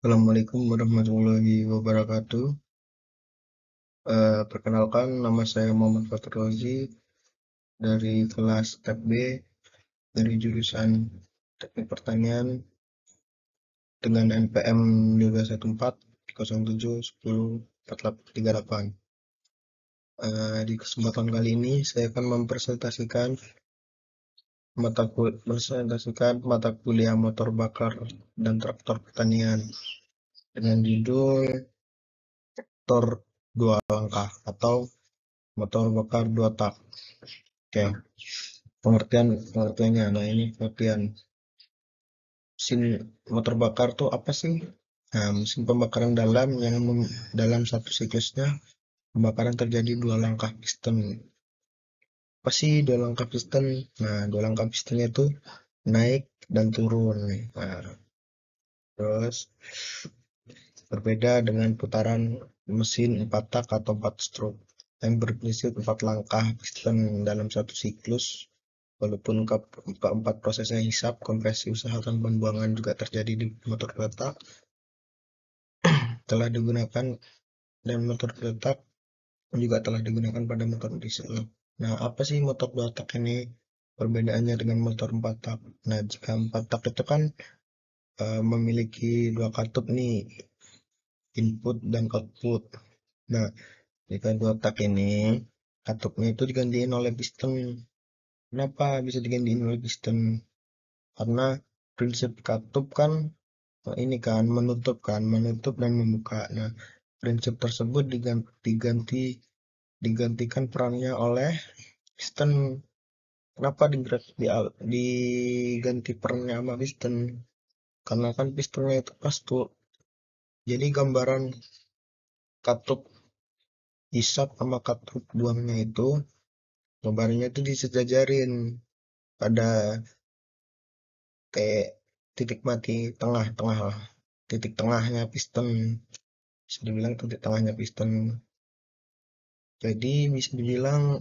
Assalamualaikum warahmatullahi wabarakatuh. Perkenalkan, nama saya Muhammad Fatur Rozi dari kelas TEP B dari jurusan Teknik Pertanian dengan NPM 121407104838. Di kesempatan kali ini saya akan mempresentasikan mata kuliah motor bakar dan traktor pertanian dengan judul motor dua langkah atau motor bakar dua tak. Oke, pengertiannya. Nah, ini pengertian mesin motor bakar tuh apa sih? Nah, mesin pembakaran dalam satu siklusnya pembakaran terjadi dua langkah piston. Apa sih dua langkah piston? Nah, dua langkah pistonnya itu naik dan turun. Nah, terus berbeda dengan putaran mesin 4 tak atau 4 stroke yang berprinsip 4 langkah piston dalam satu siklus. Walaupun keempat prosesnya hisap, kompresi, usaha, dan pembuangan juga terjadi di motor kereta, telah digunakan dan motor kereta juga telah digunakan pada motor diesel. Nah, apa sih motor dua tak ini? Perbedaannya dengan motor 4 tak. Nah, jika 4 tak itu kan memiliki dua katup nih, input dan output. Nah, jika dua tak ini, katupnya itu digantiin oleh piston. Kenapa bisa digantiin oleh piston? Karena prinsip katup kan ini kan menutup dan membuka. Nah, prinsip tersebut digantikan perannya oleh piston. Kenapa diganti perannya sama piston? Karena kan pistonnya itu pas tuh. Jadi gambaran katup hisap sama katup buangnya itu gambarnya itu disejajarin pada kayak titik mati tengah-tengah lah. Titik tengahnya piston. Bisa dibilang titik tengahnya piston. Jadi bisa dibilang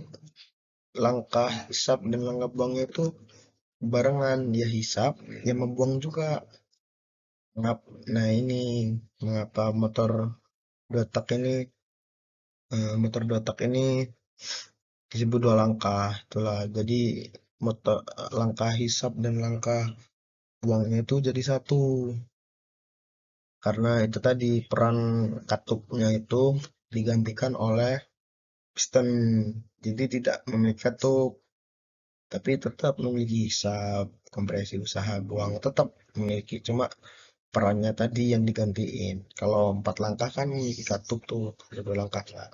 langkah hisap dan langkah buangnya itu barengan, dia hisap dia membuang juga. Nah, ini mengapa motor dua tak ini disebut dua langkah. Itulah jadi langkah hisap dan langkah buangnya itu jadi satu, karena itu tadi peran katupnya itu digantikan oleh piston. Jadi tidak memiliki katup, tapi tetap memiliki hisap, kompresi, usaha, buang, tetap memiliki, cuma perannya tadi yang digantiin. Kalau 4 langkah kan memiliki katup tuh, ada 2 langkah lah.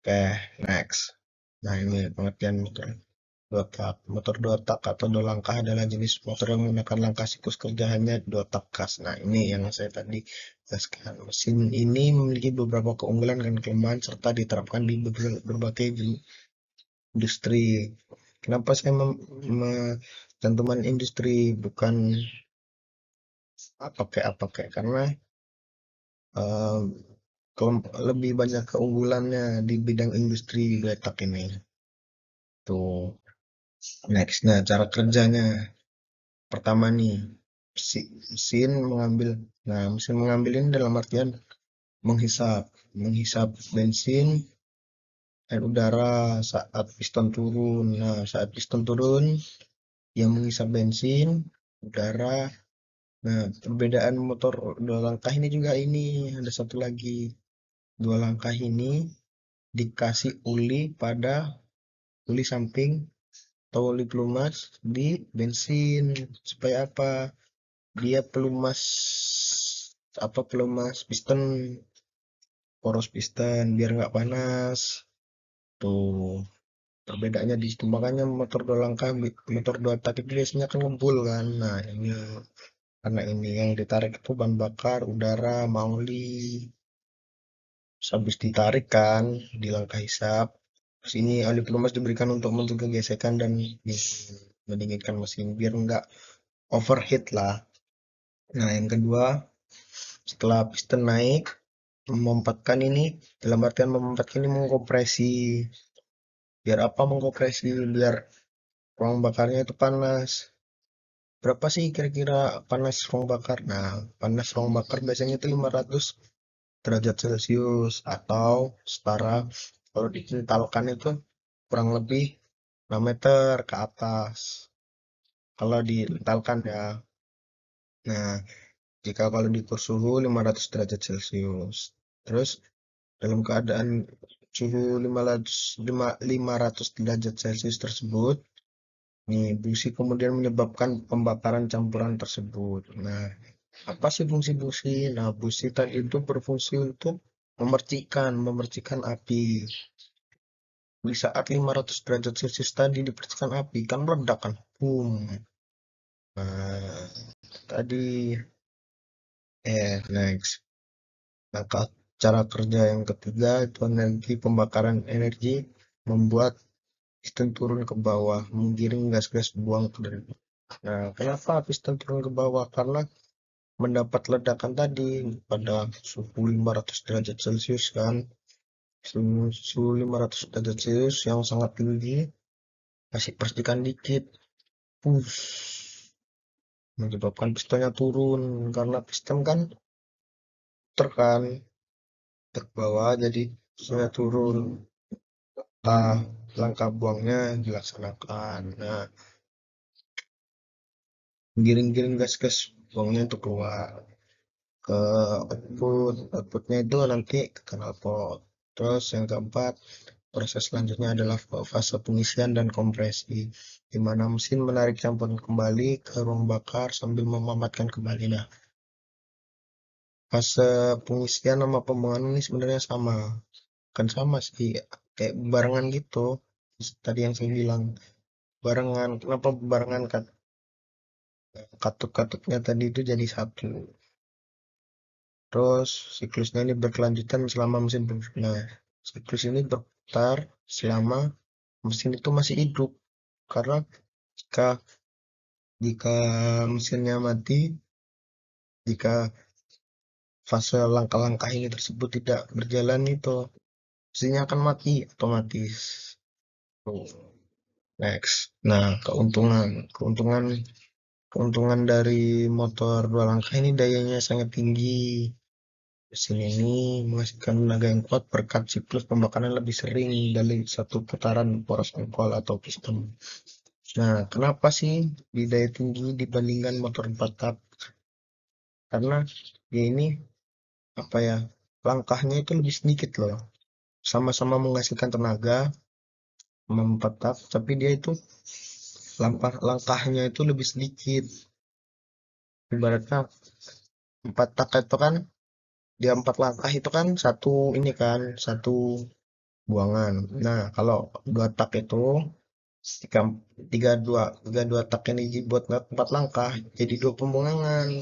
Oke, next. Nah, ini pengertian motor dua tak. Motor dua tak atau dua langkah adalah jenis motor yang menggunakan langkah siklus kerja hanya dua tak gas. Nah, ini yang saya tadi jelaskan. Mesin ini memiliki beberapa keunggulan dan kelemahan serta diterapkan di berbagai industri. Kenapa saya cantuman industri bukan apa kayak, karena eh, lebih banyak keunggulannya di bidang industri Bletak ini. Tuh, next. Nah, cara kerjanya. Pertama nih, mesin mengambil. Nah, mesin mengambil ini dalam artian menghisap, menghisap bensin dan udara saat piston turun. Nah, saat piston turun, yang menghisap bensin, udara. Nah, perbedaan motor dua langkah ini juga ini ada satu lagi. Dua langkah ini dikasih uli samping atau oli pelumas di bensin, supaya apa? Dia pelumas piston, poros piston biar nggak panas. Tuh, perbedaannya di situ. Makanya motor dua tak itu biasanya kan ngebul kan. Nah, ini karena ini yang ditarik itu bahan bakar, udara, mauli. Habis ditarik kan di langkah hisap. Sini oli pelumas diberikan untuk mencegah gesekan dan mendinginkan mesin biar nggak overheat lah. Nah, yang kedua, setelah piston naik, memompatkan ini, dalam artian memompatkan ini mengkompresi. Biar apa mengkompresi? Biar ruang bakarnya itu panas. Berapa sih kira-kira panas ruang bakar? Nah, panas ruang bakar biasanya itu 500 derajat Celcius atau setara kalau dikentalkan itu kurang lebih 6 meter ke atas. Kalau dientalkan ya. Nah, jika kalau diukur suhu 500 derajat Celcius. Terus dalam keadaan suhu 500 derajat Celcius tersebut, nih, busi kemudian menyebabkan pembakaran campuran tersebut. Nah, apa sih fungsi busi? Nah, busi tadi itu berfungsi untuk memercikan api. Di saat 500 derajat Celcius tadi dipercikan api, kan meledak kan? Boom. Nah, tadi, next. Nah, cara kerja yang ketiga itu energi pembakaran energi membuat piston turun ke bawah, menggiring gas-gas buang ke dalam. Nah, kenapa piston turun ke bawah? Karena mendapat ledakan tadi pada suhu 500 derajat Celcius kan. Suhu 500 derajat Celcius yang sangat tinggi, kasih percikan dikit, push, menyebabkan pistonnya turun karena piston kan tekan ke bawah jadi pistonnya turun. Langkah buangnya dilaksanakan. Nah, giring-giring gas-gas buangnya itu keluar ke outputnya itu nanti ke knalpot. Terus yang keempat, proses selanjutnya adalah fase pengisian dan kompresi, di mana mesin menarik campuran kembali ke ruang bakar sambil memamatkan kembali. Nah, fase pengisian sama pembuangan ini sebenarnya sama, kan sama sih, kayak barengan gitu. Tadi yang saya bilang barengan, kenapa barengan kan? Katup-katupnya tadi itu jadi satu. Terus siklusnya ini berkelanjutan selama mesin berfungsi. Nah, siklus ini berputar selama mesin itu masih hidup. Karena jika jika mesinnya mati, jika fase langkah-langkah ini tersebut tidak berjalan itu, mesinnya akan mati otomatis. Tuh. Next. Nah, keuntungan keuntungan dari motor dua langkah ini dayanya sangat tinggi. Mesin ini menghasilkan tenaga yang kuat berkat siklus pembakaran lebih sering dari satu putaran poros engkol atau piston. Nah, kenapa sih di daya tinggi dibandingkan motor 4 tak? Karena dia ini apa ya, langkahnya itu lebih sedikit loh. Sama-sama menghasilkan tenaga 4 tak, tapi dia itu langkahnya itu lebih sedikit. Ibaratnya 4 tak itu kan dia 4 langkah itu kan satu ini kan satu buangan. Nah, kalau 2 tak itu tiga tiga dua tak ini dibuat 4 langkah jadi 2 pembuangan.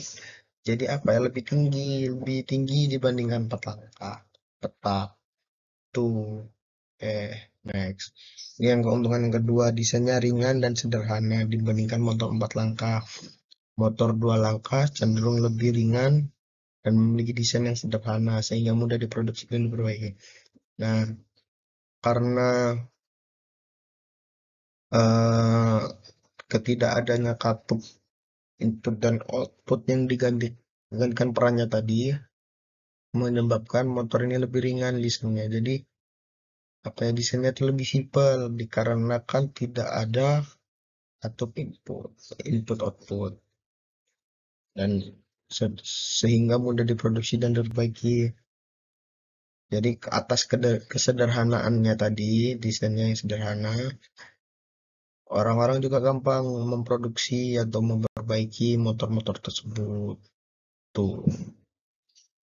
Jadi apa ya, lebih tinggi dibandingkan 4 langkah. Petak tuh. Next. Ini yang keuntungan yang kedua, desainnya ringan dan sederhana dibandingkan motor 4 langkah. Motor 2 langkah cenderung lebih ringan dan memiliki desain yang sederhana sehingga mudah diproduksi dan diperbaiki. Nah, karena eh, ketidakadanya katup input dan output yang digantikan perannya tadi menyebabkan motor ini lebih ringan desainnya. Jadi apa ya, desainnya itu lebih simpel dikarenakan tidak ada katup input output dan sehingga mudah diproduksi dan diperbaiki. Jadi ke atas kesederhanaannya tadi, desainnya yang sederhana, orang-orang juga gampang memproduksi atau memperbaiki motor-motor tersebut. Tuh.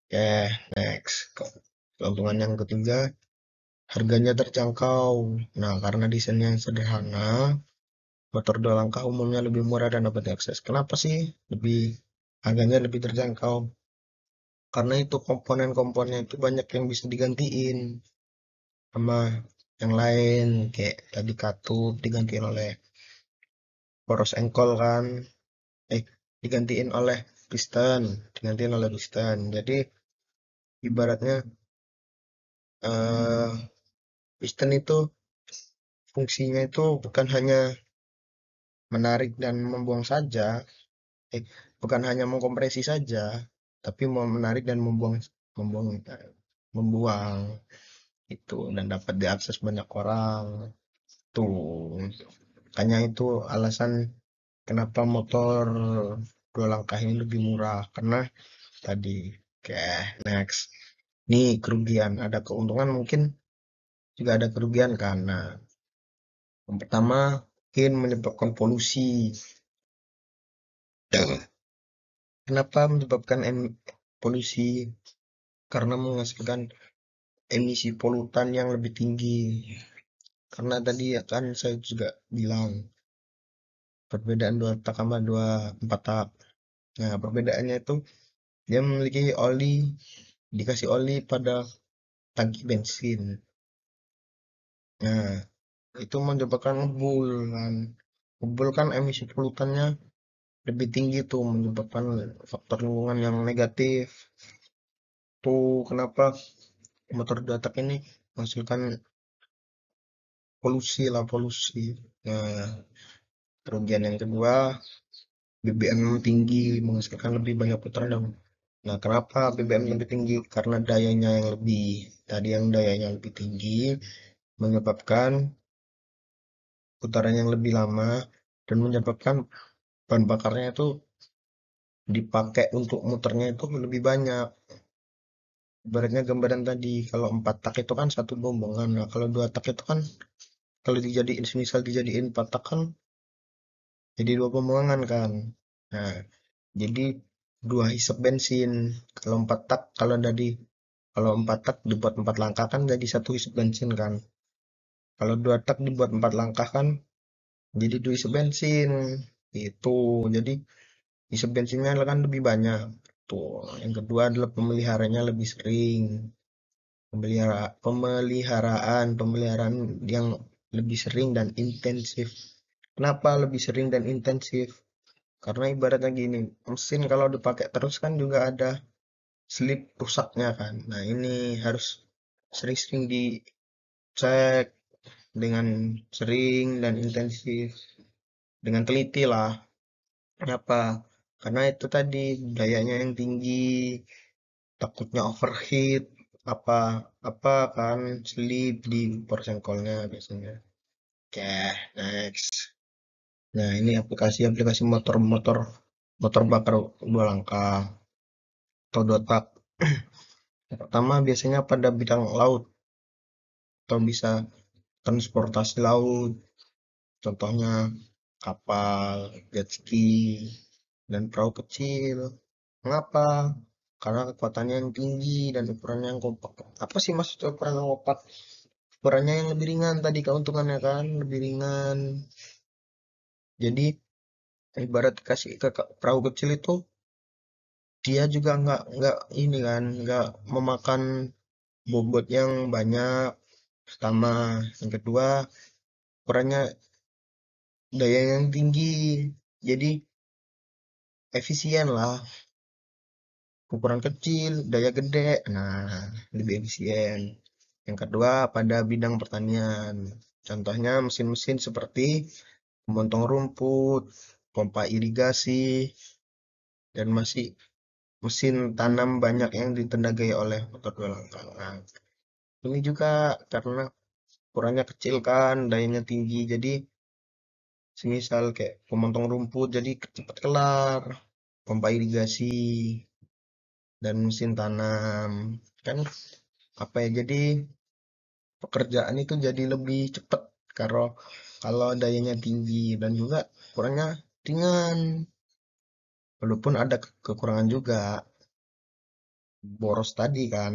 Next. Keuntungan yang ketiga, harganya terjangkau. Nah, karena desainnya yang sederhana, motor dua langkah umumnya lebih murah dan dapat diakses. Kenapa sih harganya lebih terjangkau? Karena itu komponen-komponen itu banyak yang bisa digantiin sama yang lain, kayak tadi katup digantiin oleh poros engkol kan, eh digantiin oleh piston. Jadi ibaratnya eh piston itu fungsinya itu bukan hanya menarik dan membuang saja, eh, bukan hanya mengkompresi saja, tapi mau menarik dan membuang membuang itu dan dapat diakses banyak orang. Tuh, makanya itu alasan kenapa motor dua langkah ini lebih murah karena tadi. Oke, next. Nih kerugian, ada keuntungan mungkin juga ada kerugian karena yang pertama mungkin menyebabkan polusi. Kenapa menyebabkan polusi? Karena menghasilkan emisi polutan yang lebih tinggi. Karena tadi ya kan saya juga bilang perbedaan dua tak sama dua empat tak. Nah, perbedaannya itu dia memiliki oli, dikasih oli pada tangki bensin. Nah, itu menyebabkan ngebul kan. Ngebul kan emisi polutannya lebih tinggi tuh, menyebabkan faktor lingkungan yang negatif. Tuh kenapa motor dua tak ini menghasilkan polusi lah, polusi. Nah, kerugian yang kedua, BBM tinggi menghasilkan lebih banyak putaran. Nah, kenapa BBM lebih tinggi? Karena dayanya yang lebih, tadi yang dayanya lebih tinggi menyebabkan putaran yang lebih lama dan menyebabkan bahan bakarnya itu dipakai untuk muternya itu lebih banyak. Ibaratnya gambaran tadi, kalau empat tak itu kan satu bombongan. Nah, kalau dua tak itu kan kalau dijadiin, misal dijadiin empat tak kan jadi dua bombongan kan. Nah, jadi dua hisap bensin. Kalau empat tak, kalau empat tak dibuat empat langkah kan jadi satu hisap bensin kan. Kalau dua tak dibuat empat langkah kan jadi dua hisap bensin. Itu. Jadi hisap bensinnya kan lebih banyak. Tuh. Yang kedua adalah pemeliharaannya lebih sering. Pemeliharaan yang lebih sering dan intensif. Kenapa lebih sering dan intensif? Karena ibaratnya gini, mesin kalau dipakai terus kan juga ada slip rusaknya kan. Nah, ini harus sering-sering dicek dengan sering dan intensif, dengan teliti lah. Kenapa? Karena itu tadi dayanya yang tinggi, takutnya overheat, apa apa kan slip di persengkolnya biasanya. Oke, next. Nah, ini aplikasi-aplikasi motor bakar dua langkah atau dua tak. Yang pertama biasanya pada bidang laut atau bisa transportasi laut, contohnya kapal, jet ski, dan perahu kecil. Mengapa? Karena kekuatannya yang tinggi dan ukurannya yang kompak. Apa sih maksud ukuran yang kompak? Ukurannya yang lebih ringan tadi keuntungannya kan, lebih ringan. Jadi ibarat kasih ke perahu kecil itu dia juga nggak ini kan, nggak memakan bobot yang banyak. Pertama, yang kedua ukurannya daya yang tinggi, jadi efisien lah. Ukuran kecil daya gede, nah lebih efisien. Yang kedua pada bidang pertanian, contohnya mesin-mesin seperti pemotong rumput, pompa irigasi, dan masih mesin tanam banyak yang ditenagai oleh motor dua langkah. Nah, ini juga karena ukurannya kecil kan, dayanya tinggi, jadi semisal kayak pemotong rumput jadi cepat kelar, pompa irigasi dan mesin tanam kan apa ya, jadi pekerjaan itu jadi lebih cepat kalau kalau dayanya tinggi dan juga kurangnya ringan, walaupun ada kekurangan juga boros tadi kan.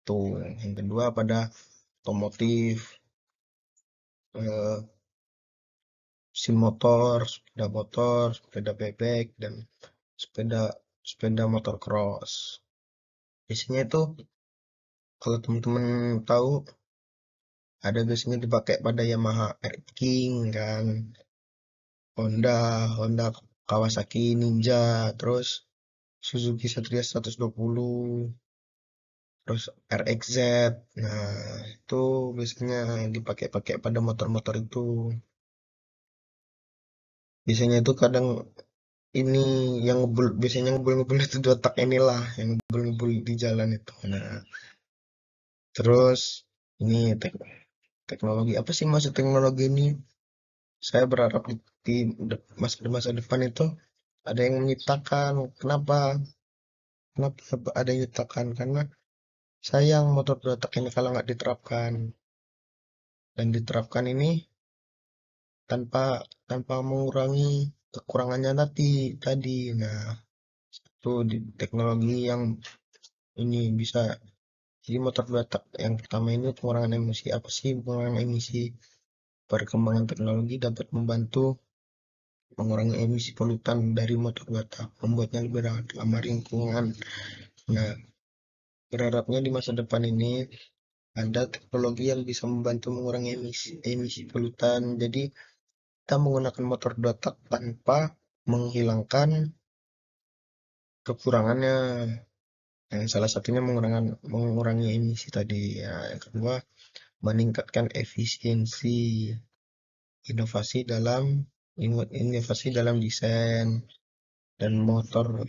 Tuh yang kedua pada otomotif, eh, mesin motor, sepeda bebek, dan sepeda sepeda motor cross. Biasanya itu kalau teman-teman tahu ada biasanya dipakai pada Yamaha R King kan, Honda, Honda Kawasaki Ninja, terus Suzuki Satria 120, terus RXZ. Nah, itu biasanya dipakai-pakai pada motor-motor itu. Biasanya itu kadang ini yang ngebul, biasanya ngebul-ngebul itu di otak inilah yang ngebul-ngebul di jalan itu. Nah, terus ini teknologi apa sih, maksud teknologi ini? Saya berharap di masa depan itu ada yang menciptakan. Kenapa? Kenapa ada yang menciptakan? Karena sayang motor dua tak ini kalau nggak diterapkan, dan diterapkan ini tanpa tanpa mengurangi kekurangannya tadi. Nah, itu di teknologi yang ini bisa. Jadi motor dua tak yang pertama ini pengurangan emisi. Apa sih pengurangan emisi? Perkembangan teknologi dapat membantu mengurangi emisi polutan dari motor dua tak, membuatnya lebih ramah lingkungan. Nah, berharapnya di masa depan ini ada teknologi yang bisa membantu mengurangi emisi polutan. Jadi kita menggunakan motor dua tak tanpa menghilangkan kekurangannya. Yang salah satunya mengurangi emisi tadi. Ya, yang kedua, meningkatkan efisiensi, inovasi dalam inovasi dalam desain dan motor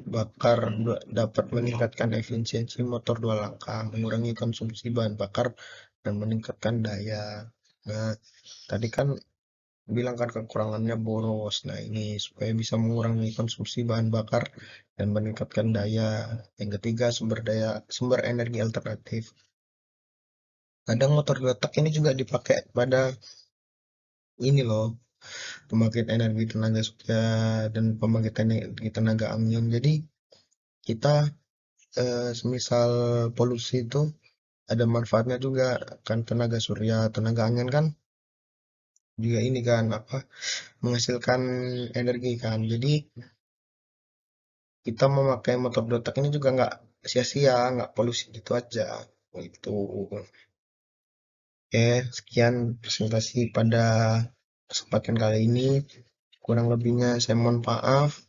bakar dapat meningkatkan efisiensi motor dua langkah, mengurangi konsumsi bahan bakar dan meningkatkan daya. Nah, tadi kan bilang kan kekurangannya boros. Nah, ini supaya bisa mengurangi konsumsi bahan bakar dan meningkatkan daya. Yang ketiga, sumber energi alternatif. Kadang motor letak ini juga dipakai pada ini loh, pembangkit energi tenaga surya dan pembangkit energi tenaga angin. Jadi kita semisal polusi itu ada manfaatnya juga kan, tenaga surya, tenaga angin kan juga ini kan apa, menghasilkan energi kan. Jadi kita memakai motor dotak ini juga nggak sia-sia, nggak polusi gitu aja. Itu. Oke, sekian presentasi pada kesempatan kali ini. Kurang lebihnya saya mohon maaf.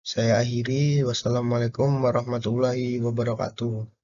Saya akhiri. Wassalamualaikum warahmatullahi wabarakatuh.